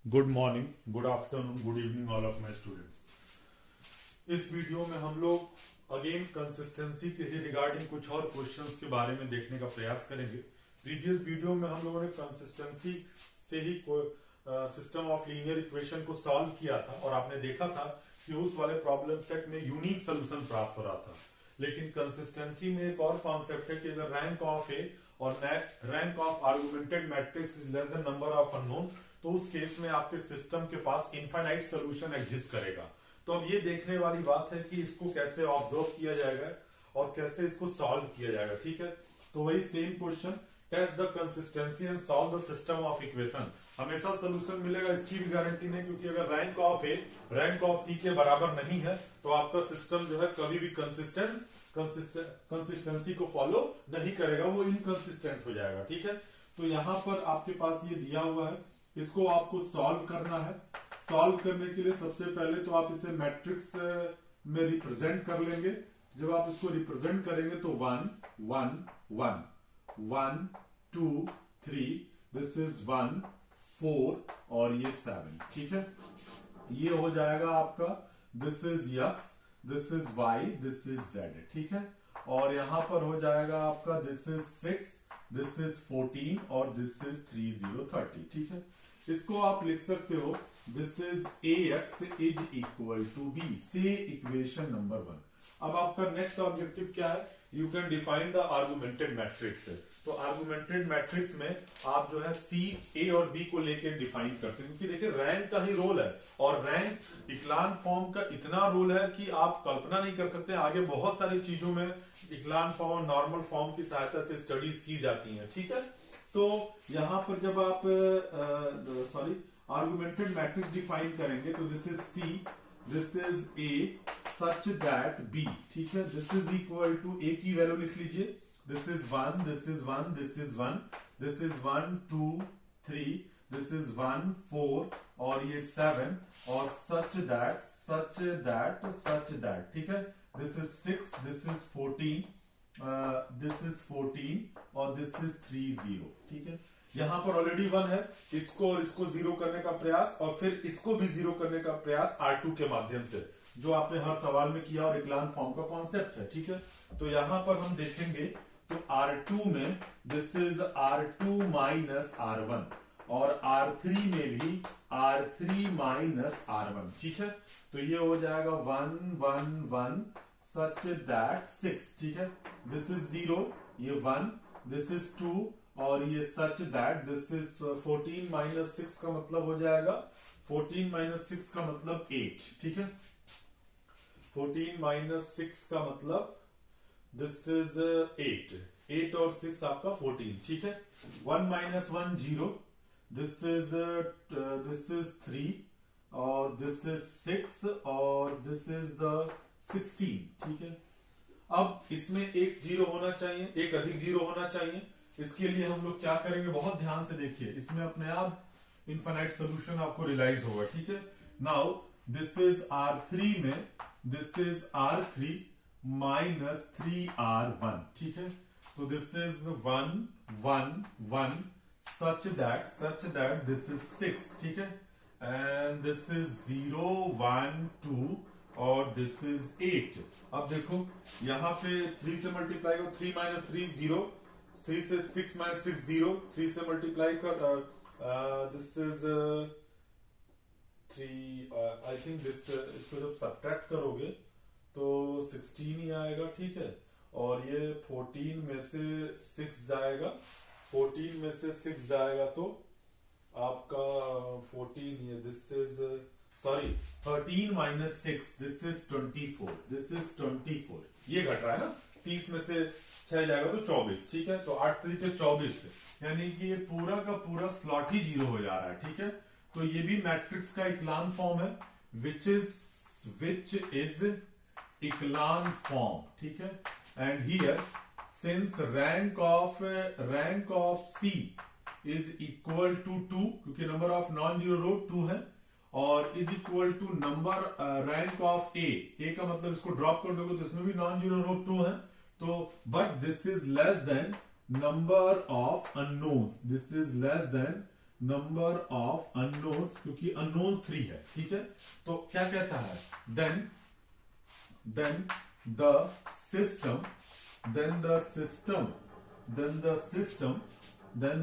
Good morning, good afternoon, good evening all of my students. इस video में हम लोग अगेन कंसिस्टेंसी के ही रिगार्डिंग कुछ और क्वेश्चंस के बारे में देखने का प्रयास करेंगे। प्रीवियस वीडियो में हम लोगों ने कंसिस्टेंसी से ही सिस्टम ऑफ लीनियर इक्वेशन को सॉल्व किया था और आपने देखा था कि उस वाले प्रॉब्लम सेट में यूनिक सोल्यूशन प्राप्त हो रहा था। लेकिन कंसिस्टेंसी में एक और कॉन्सेप्ट है कि अगर रैंक ऑफ ए और rank of augmented matrix is less than number of unknown, तो उस केस में आपके सिस्टम के पास इनफाइनाइट सोल्यूशन एग्जिस्ट करेगा। तो अब ये देखने वाली बात है कि इसको कैसे ऑब्जर्व किया जाएगा और कैसे इसको सॉल्व किया जाएगा। ठीक है, तो वही same question, test the consistency and solve the system of equation. हमेशा सोल्यूशन मिलेगा इसकी भी गारंटी नहीं, क्योंकि अगर rank of A rank of C के बराबर नहीं है तो आपका सिस्टम जो है कभी भी कंसिस्टेंसी को फॉलो नहीं करेगा, वो इनकंसिस्टेंट हो जाएगा। ठीक है, तो यहां पर आपके पास ये दिया हुआ है, इसको आपको सॉल्व करना है। सॉल्व करने के लिए सबसे पहले तो आप इसे मैट्रिक्स में रिप्रेजेंट कर लेंगे। जब आप इसको रिप्रेजेंट करेंगे तो 1 1 1 1 2 3, दिस इज 1 4 और ये 7। ठीक है, ये हो जाएगा आपका, this is x, this is y, this is z। ठीक है, और यहां पर हो जाएगा आपका दिस इज 6, दिस इज 14 और दिस इज 3 0 30। ठीक है, इसको आप लिख सकते हो, this is ax is equal to b से इक्वेशन नंबर 1। अब आपका नेक्स्ट ऑब्जेक्टिव क्या है? You can define the augmented matrix. तो आर्गुमेंटेड मैट्रिक्स में आप जो है सी, ए और बी को लेके डिफाइन करते हैं, क्योंकि देखिए रैंक का ही रोल है और रैंक इक्लान फॉर्म का इतना रोल है कि आप कल्पना नहीं कर सकते। आगे बहुत सारी चीजों में इक्लान फॉर्म और नॉर्मल फॉर्म की सहायता से स्टडीज की जाती हैं। ठीक है, तो यहां पर जब आप आर्गुमेंटेड मैट्रिक्स डिफाइन करेंगे तो this is C, this is a such that B. ठीक है, this is equal to A की वैल्यू लिख लीजिए, this is 1, this is 1, this is 1, this is 1 2 3, this is 1 4 और ये 7 और such that such that such that. ठीक है, this is 6, this is 14, this is 14 और दिस इज 3 0। ठीक है, यहां पर ऑलरेडी 1 है, इसको और इसको जीरो करने का प्रयास और फिर इसको भी जीरो करने का प्रयास R2 के माध्यम से, जो आपने हर सवाल में किया और इक्लान फॉर्म का कॉन्सेप्ट है। ठीक है, तो यहां पर हम देखेंगे तो R2 में this is R2 minus R1 और R3 में भी R3 माइनस R1। ठीक है, तो ये हो जाएगा 1 1 1 सच दैट 6। ठीक है, दिस इज 0, ये 1, दिस इज 2 और ये such that this is 14 minus 6 का मतलब हो जाएगा 14 माइनस 6 का मतलब 8। ठीक है, 14 माइनस 6 का मतलब दिस इज 8 और 6 आपका 14। ठीक है, 1 माइनस 1 0, दिस इज 3 और दिस इज 6 और दिस इज द 16। ठीक है, अब इसमें एक जीरो होना चाहिए, एक अधिक जीरो होना चाहिए। इसके लिए हम लोग क्या करेंगे, बहुत ध्यान से देखिए, इसमें अपने आप इनफाइनाइट सोल्यूशन आपको रियलाइज होगा। ठीक है, नाउ दिस इज R3 में this is R3 minus 3R1। ठीक है, तो this is 1 1 1 such that this is 6। ठीक है, एंड दिस इज 0 1 2 और दिस इज 8। अब देखो यहां पे 3 से मल्टीप्लाई करो, 3 माइनस 3 0, 3 से 6 माइनस 6 0, 3 से मल्टीप्लाई कर this is 3, I think this, इसको जब सब्ट्रैक्ट करोगे तो 16 ही आएगा। ठीक है, और ये 14 में से 6 जाएगा, 14 में से 6 जाएगा तो आपका 14, ये this is 13 minus 6, this is 24, this is 24। ये घट रहा है ना, 30 में से 6 जाएगा तो 24। ठीक है, तो 8 तरीके 24, यानी कि ये पूरा का पूरा स्लॉट ही जीरो हो जा रहा है। ठीक है, तो ये भी मैट्रिक्स का इक्लान फॉर्म है, विच इज इक्लान फॉर्म। ठीक है, and here since rank of C is equal to 2, क्योंकि number of non zero row 2 है, और is equal to number rank of A का मतलब इसको ड्रॉप कर दोगे तो इसमें भी नॉन जीरो रो 2 है, तो but this is less than number of unknowns, this is less than number of unknowns, क्योंकि अननोन्स 3 है, ठीक है। तो क्या कहता है, then the system then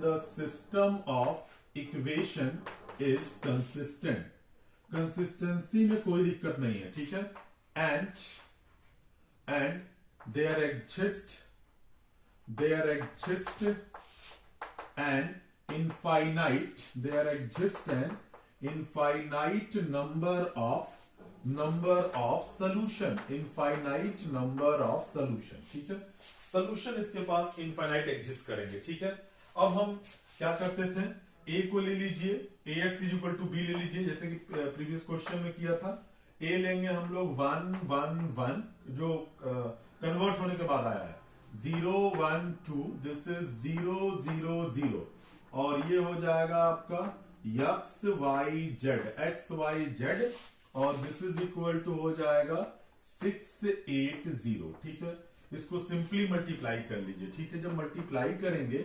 the system of equation is consistent. Consistency में कोई दिक्कत नहीं है, ठीक है। and there exist an infinite number of solution, ठीक है। सोल्यूशन इसके पास इनफाइनाइट एग्जिस्ट करेंगे, ठीक है। अब हम क्या करते थे, ए को ले लीजिए, ax is equal to B ले लीजिए, जैसे कि प्रीवियस क्वेश्चन में किया था। ए लेंगे हम लोग 1 1 1, जो कन्वर्ट होने के बाद आया है, 0 1 2, दिस इज 0 0 0, और ये हो जाएगा आपका x y z, और दिस इज इक्वल टू हो जाएगा 6 8 0, ठीक है। इसको सिंपली मल्टीप्लाई कर लीजिए, ठीक है। जब मल्टीप्लाई करेंगे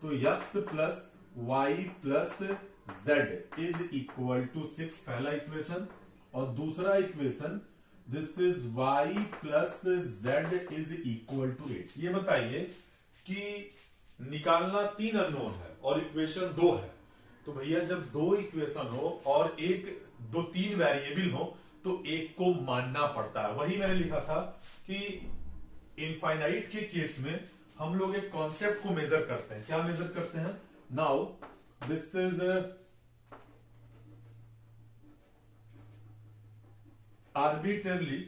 तो x plus Y plus Z is equal to 6, पहला इक्वेशन, और दूसरा equation this is y plus Z is equal to 8। ये बताइए कि निकालना 3 अननोन है और इक्वेशन 2 है, तो भैया जब 2 इक्वेशन हो और 3 वेरिएबल हो तो एक को मानना पड़ता है। वही मैंने लिखा था कि इनफाइनाइट के केस में हम लोग एक कॉन्सेप्ट को मेजर करते हैं। क्या मेजर करते हैं? Now this is arbitrarily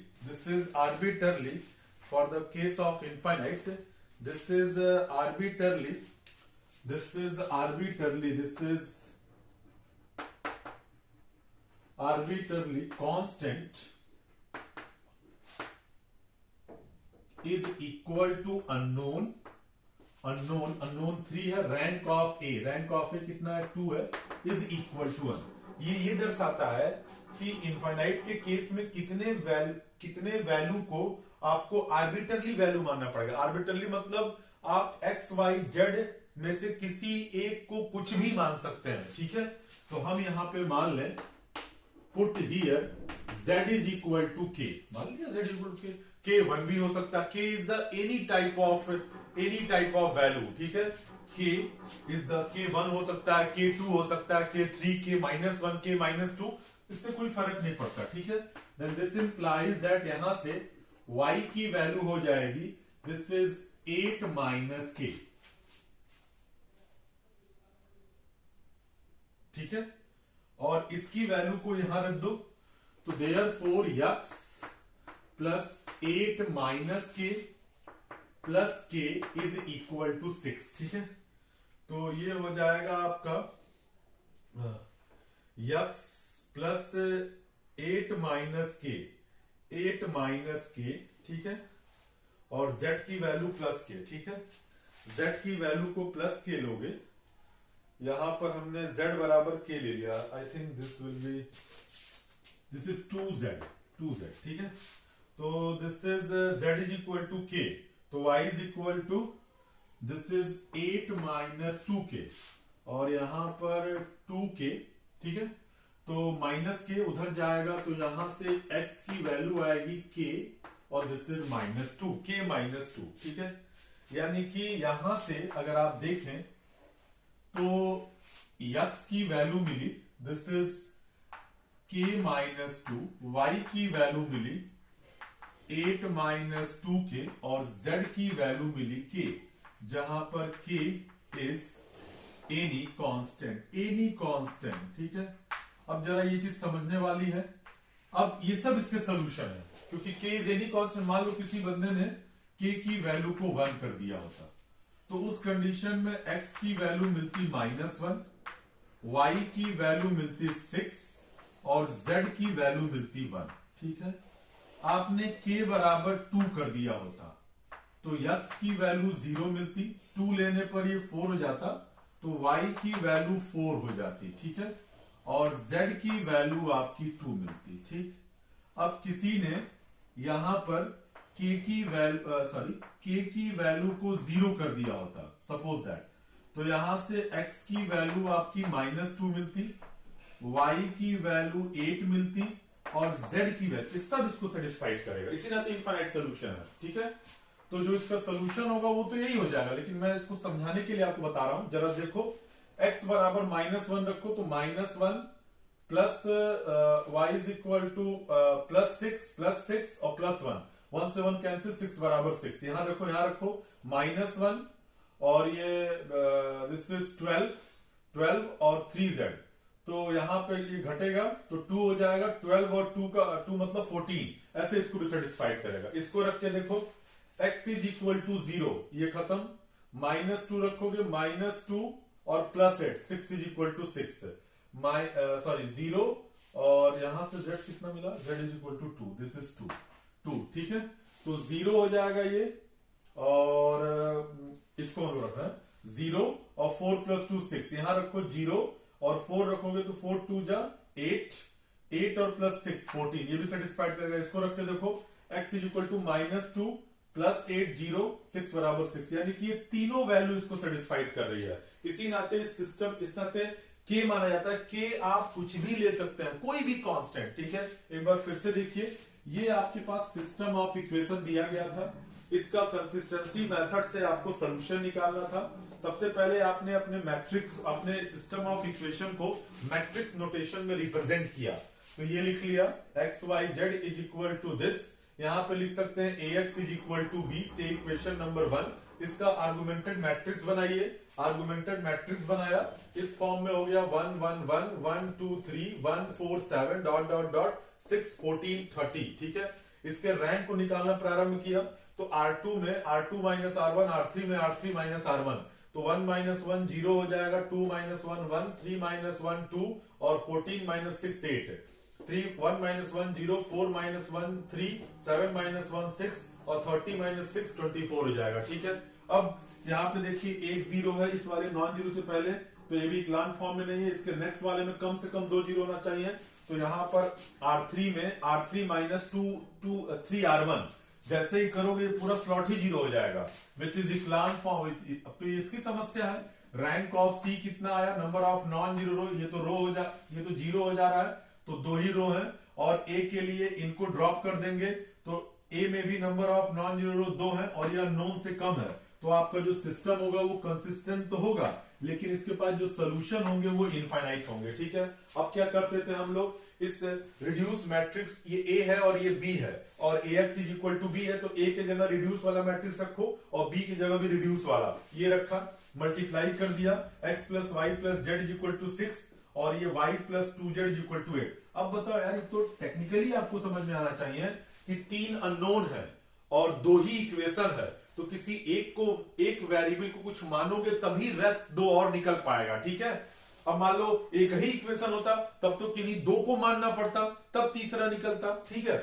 for the case of infinite, this is arbitrarily constant is equal to unknown 3 है, रैंक ऑफ ए कितना है? 2 है, इज इक्वल टू 1। ये दर्शाता है कि इनफाइनाइट के केस में कितने वैल्यू को आपको आर्बिट्रली वैल्यू मानना पड़ेगा। आर्बिट्रली मतलब आप एक्स वाई जेड में से किसी एक को कुछ भी मान सकते हैं, ठीक है। तो हम यहां पे मान लें, put here z is equal to K, मान लिया z इक्वल टू के 1 भी हो सकता है, k is the any type of value, ठीक है। k 1 हो सकता है, k 2 हो सकता है, k 3, k -1, k -2, इससे कोई फर्क नहीं पड़ता, ठीक है। देन दिस इंप्लाइज दैट यहां से y की वैल्यू हो जाएगी, दिस इज 8 माइनस k, ठीक है। और इसकी वैल्यू को यहां रख दो, तो therefore x plus 8 minus k plus k is equal to 6, ठीक है। तो ये हो जाएगा आपका x प्लस 8 माइनस के, ठीक है, और z की वैल्यू प्लस k, ठीक है। z की वैल्यू को प्लस k लोगे, यहां पर हमने z बराबर k ले लिया, I think this is 2z, ठीक है। तो this is z is equal to k, तो y is equal to this is 8 minus 2k, और यहां पर 2k, ठीक है। तो माइनस k उधर जाएगा, तो यहां से x की वैल्यू आएगी k, और दिस इज -2, k -2, ठीक है। यानी कि यहां से अगर आप देखें तो x की वैल्यू मिली, दिस इज k -2, y की वैल्यू मिली 8 माइनस 2k, और z की वैल्यू मिली k, जहां पर k इज एनी कांस्टेंट, ठीक है। अब जरा ये चीज समझने वाली है। अब ये सब इसके सोल्यूशन है, क्योंकि k इज एनी कांस्टेंट। मान लो किसी बंदे ने k की वैल्यू को 1 कर दिया होता, तो उस कंडीशन में x की वैल्यू मिलती -1, y की वैल्यू मिलती 6, और z की वैल्यू मिलती 1, ठीक है। आपने k बराबर 2 कर दिया होता, तो x की वैल्यू 0 मिलती, 2 लेने पर ये 4 हो जाता, तो y की वैल्यू 4 हो जाती, ठीक है, और z की वैल्यू आपकी 2 मिलती, ठीक। अब किसी ने यहां पर k की वैल्यू को 0 कर दिया होता, सपोज दैट, तो यहां से x की वैल्यू आपकी -2 मिलती, y की वैल्यू 8 मिलती और z की वैल्यू, इस सब इसको सेटिस्फाइड करेगा। इसी नाते इनफाइनाइट सोल्यूशन है, ठीक है। तो जो इसका सोल्यूशन होगा वो तो यही हो जाएगा, लेकिन मैं इसको समझाने के लिए आपको बता रहा हूं। जरा देखो, x बराबर -1 रखो तो -1 plus y is equal to +6 और +1, 1 से 1 कैंसिल, 6 बराबर 6। यहां देखो, यहां रखो -1 और ये दिस इज 12 और 3z, तो यहां पे ये घटेगा तो 2 हो जाएगा। 12 और 2 मतलब 14, ऐसे इसको भी सेटिस्फाइड करेगा। इसको रख के देखो, x इज इक्वल टू 0, ये खत्म, -2 रखोगे, -2 और +8, 6 इज इक्वल टू 6, सॉरी 0, और यहां से z कितना मिला, z is equal to 2, this is 2, ठीक है। तो 0 हो जाएगा ये, और इसको हम रखना है 0 और 4 + 2 6, यहां रखो 0 और 4 रखोगे तो 4 2 जा 8 और +6 14, ये भी सेटिस्फाइड करेगा। इसको रख के देखो, x इज इक्वल टू -2 +8 0 6 बराबर 6, यानी कि ये तीनों वैल्यू इसको सेटिस्फाइड कर रही है। इसी नाते इस सिस्टम, इस नाते के माना जाता है। के आप कुछ भी ले सकते हैं, कोई भी कांस्टेंट, ठीक है। एक बार फिर से देखिए, ये आपके पास सिस्टम ऑफ इक्वेशन दिया गया था, इसका कंसिस्टेंसी मेथड से आपको सोल्यूशन निकालना था। सबसे पहले आपने अपने मैट्रिक्स, अपने सिस्टम ऑफ इक्वेशन को मैट्रिक्स नोटेशन में रिप्रेजेंट किया। तो ये लिख लिया, X Y Z is equal to this, यहां पे लिख सकते हैं ax is equal to b से इक्वेशन नंबर 1। इसका आर्गुमेंटेड मैट्रिक्स बनाइए, आर्गुमेंटेड मैट्रिक्स बनाया, इस फॉर्म में हो गया 1 1 1 1 2 3 1 4 7 डॉट डॉट डॉट 6 14 30, ठीक है। इसके रैंक को निकालना प्रारंभ किया, तो R2 में R2 माइनस R1, R3 में R3 माइनस R1, तो 1 - 1 0 हो जाएगा, 2 - 1 1, 3 - 1 2 और 14 - 6 8, 1 - 1 0, 4 - 1 3, 7 - 1 6 और 30 - 6 24 हो जाएगा, ठीक है। अब यहाँ पे देखिए एक 0 है इस वाले नॉन जीरो से पहले, तो ये भी इक्लान फॉर्म में नहीं है। इसके नेक्स्ट वाले में कम से कम 2 0 होना चाहिए, तो यहाँ पर R3 में R3 - 3 R1 जैसे ही करोगे पूरा स्लॉट ही 0 हो जाएगा, विच इज इक्लान फॉर्म। तो इसकी समस्या है, रैंक ऑफ सी कितना आया, नंबर ऑफ नॉन जीरो रो, ये तो रो हो जा, ये तो 0 हो जा रहा है, तो 2 ही रो है, और ए के लिए इनको ड्रॉप कर देंगे, तो ए में भी number of non zero row 2 है और यह नोन से कम है, तो आपका जो सिस्टम होगा वो कंसिस्टेंट तो होगा, लेकिन इसके पास जो सोल्यूशन होंगे वो इनफाइनाइट होंगे, ठीक है। अब क्या करते थे हम लोग, इस रिड्यूस मैट्रिक्स, ये ए है और ये बी है, और ax is equal to B है, तो ए के जगह रिड्यूस वाला मैट्रिक्स रखो और बी की जगह भी रिड्यूस वाला, ये रखा, मल्टीप्लाई कर दिया, x plus Y plus Z is equal to 6 और ये y plus 2z is equal to 8। अब बताओ यार, तो टेक्निकली आपको समझ में आना चाहिए कि 3 अननोन है और 2 ही इक्वेशन है, तो किसी एक वेरिएबल को कुछ मानोगे तभी रेस्ट 2 और निकल पाएगा, ठीक है। अब मान लो एक ही इक्वेशन होता तब तो किन्हीं 2 को मानना पड़ता, तब तीसरा निकलता, ठीक है।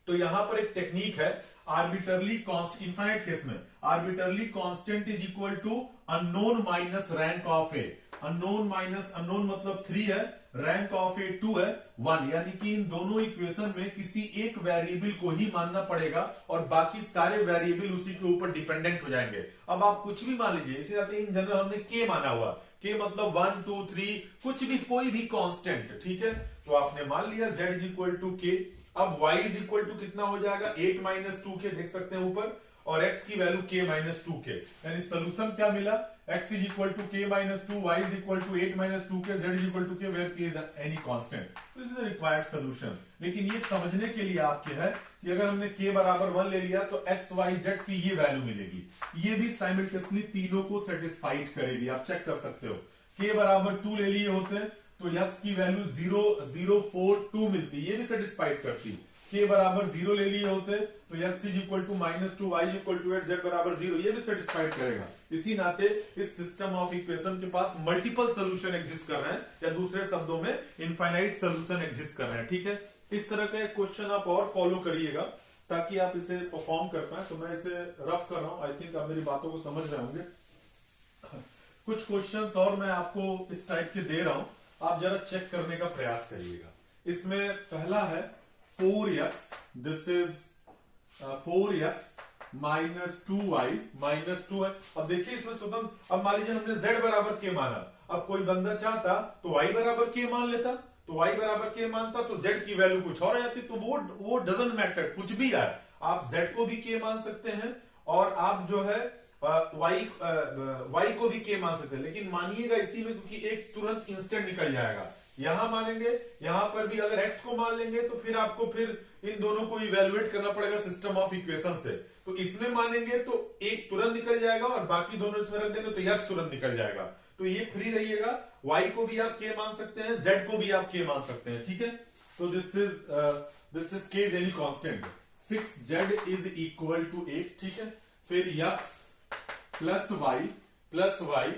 तो यहां पर एक टेक्निक है, आर्बिटरली कांस्टेंट, इनफाइनाइट केस में arbitrary constant is equal to unknown minus rank of A. Unknown minus unknown मतलब 3 है, रैंक ऑफ ए 2 है 1, यानी कि इन दोनों इक्वेशन में किसी एक वेरिएबल को ही मानना पड़ेगा और बाकी सारे वेरिएबल उसी के ऊपर डिपेंडेंट हो जाएंगे। अब आप कुछ भी मान लीजिए, इसी तरह इन जनरल हमने के माना हुआ, के मतलब 1 2 3 कुछ भी, कोई भी कांस्टेंट, ठीक है। तो आपने मान लिया z इज इक्वल टू के। अब y इज इक्वल टू कितना हो जाएगा, 8 - 2 के, देख सकते हैं ऊपर, और x की वैल्यू k - 2 के, यानी सोल्यूशन क्या मिला, x is equal to k - 2, y is equal to 8 - 2 K, z is equal to k where k is any constant. This is the required solution. लेकिन ये समझने के लिए आपके है कि अगर हमने k बराबर 1 ले लिया तो x y z की ये वैल्यू मिलेगी, ये भी साइमल्टेनियसली तीनों को सेटिस्फाइड करेगी, आप चेक कर सकते हो। k बराबर 2 ले लिए होते तो x की वैल्यू 0 0 4 2 मिलती, ये भी सेटिस्फाइड करती। k बराबर 0 ले लिए होते तो x is equal to -2, y is equal to 8, z बराबर 0, ये भी सेटिस्फाइड करेगा। इसी नाते इस सिस्टम ऑफ इक्वेशन के पास मल्टीपल सोल्यूशन एग्जिस्ट कर रहे हैं, या दूसरे शब्दों में इनफाइनाइट सोल्यूशन एग्जिस्ट कर रहे हैं, ठीक है। इस तरह का एक क्वेश्चन आप और फॉलो करिएगा ताकि आप इसे परफॉर्म कर पाए। तो मैं इसे रफ कर रहा हूं, आई थिंक आप मेरी बातों को समझ रहे होंगे। कुछ क्वेश्चंस और मैं आपको इस टाइप के दे रहा हूं, आप जरा चेक करने का प्रयास करिएगा। इसमें पहला है 4x, this is 4x -2y। अब देखिए इसमें स्वतंत्र, अब मान लीजिए हमने z बराबर k माना, अब कोई बंदा चाहता तो y बराबर k मान लेता, तो y बराबर k मानता तो z की वैल्यू कुछ और आ जाती, तो वो डजंट मैटर, कुछ भी आए, आप z को भी k मान सकते हैं और आप जो है y को भी k मान सकते हैं। लेकिन मानिएगा इसी में, क्योंकि एक तुरंत इंस्टेंट निकल जाएगा, यहां मानेंगे, यहां पर भी अगर x को मान लेंगे तो फिर आपको फिर इन दोनों को इवेल्युएट करना पड़ेगा सिस्टम ऑफ इक्वेशन से। तो इसमें मानेंगे तो एक तुरंत निकल जाएगा और बाकी दोनों इसमें रख देंगे तो यस तुरंत निकल जाएगा। तो ये फ्री रहिएगा, y को भी आप k मान सकते हैं, z को भी आप k मान सकते हैं, ठीक है। तो this is k is any constant, 6z is equal to 8, ठीक है। फिर x plus y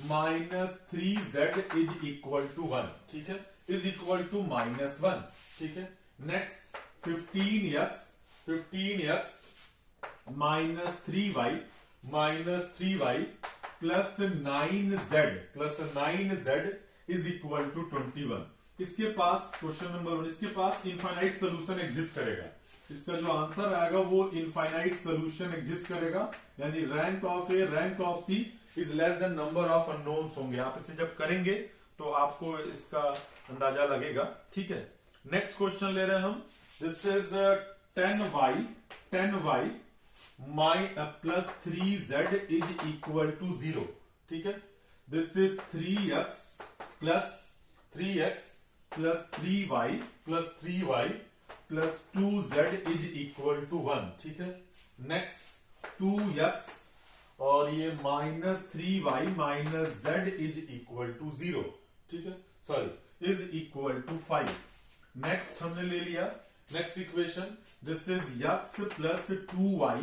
minus 3z is equal to 1, ठीक है, इज इक्वल टू -1, ठीक है। Next 15x minus 3y plus 9z is equal to 21। इसके पास क्वेश्चन नंबर 1, इसके पास infinite solution exist करेगा, इसका जो आंसर आएगा वो इनफाइनाइट सोल्यूशन एग्जिस्ट करेगा, यानी rank of A rank of C is less than number of unknowns होंगे। आप इसे जब करेंगे तो आपको इसका अंदाजा लगेगा, ठीक है। नेक्स्ट क्वेश्चन ले रहे हैं हम, this is 10y plus 3z is equal to 0, ठीक है। This is 3x plus 3y plus 2z is equal to 1, ठीक है। नेक्स्ट 2x और ये -3y minus z is equal to 0, ठीक है, sorry is equal to 5। Next हमने ले लिया next equation, this is x plus 2y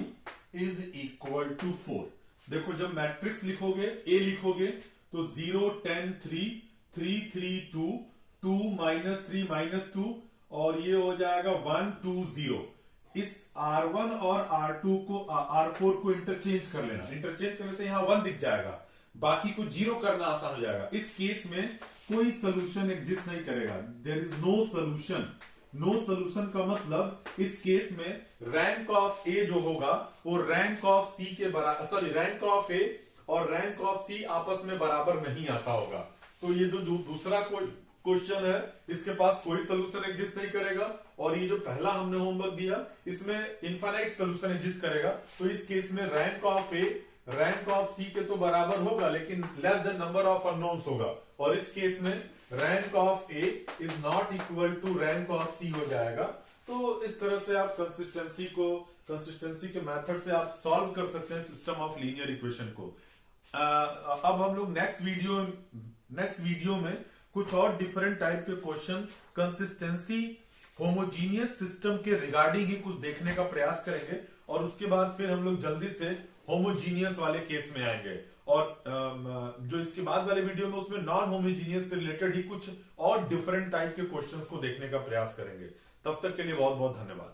is equal to 4। देखो जब मैट्रिक्स लिखोगे a लिखोगे तो 0 10 3 3 3 2 2 -3 -2 और ये हो जाएगा 1 2 0। इस R1 और R2 को R4 को इंटरचेंज कर लेना, इंटरचेंज करने से यहां 1 दिख जाएगा, बाकी को 0 करना आसान हो जाएगा। इस केस में कोई सोल्यूशन एग्जिस्ट नहीं करेगा, there is no solution. No solution का मतलब इस केस में रैंक ऑफ ए जो होगा वो रैंक ऑफ सी के बराबर, सॉरी रैंक ऑफ ए और रैंक ऑफ सी आपस में बराबर नहीं आता होगा। तो ये जो दूसरा क्वेश्चन है इसके पास कोई सोल्यूशन एग्जिस्ट नहीं करेगा, और ये जो पहला हमने होमवर्क दिया इसमें इनफाइनाइट सोल्यूशन एग्जिस्ट करेगा। तो इस केस में rank of A rank of C के तो बराबर होगा लेकिन less than number of unknowns होगा, और इस केस में rank of A is not equal to rank of C हो जाएगा। तो इस तरह से आप कंसिस्टेंसी के मेथड से आप सॉल्व कर सकते हैं सिस्टम ऑफ लीनियर इक्वेशन को। अब हम लोग नेक्स्ट वीडियो में कुछ और डिफरेंट टाइप के क्वेश्चन कंसिस्टेंसी होमोजीनियस सिस्टम के रिगार्डिंग ही कुछ देखने का प्रयास करेंगे, और उसके बाद फिर हम लोग जल्दी से होमोजीनियस वाले केस में आएंगे, और जो इसके बाद वाले वीडियो में उसमें नॉन होमोजीनियस से रिलेटेड ही कुछ और डिफरेंट टाइप के क्वेश्चंस को देखने का प्रयास करेंगे। तब तक के लिए बहुत बहुत धन्यवाद।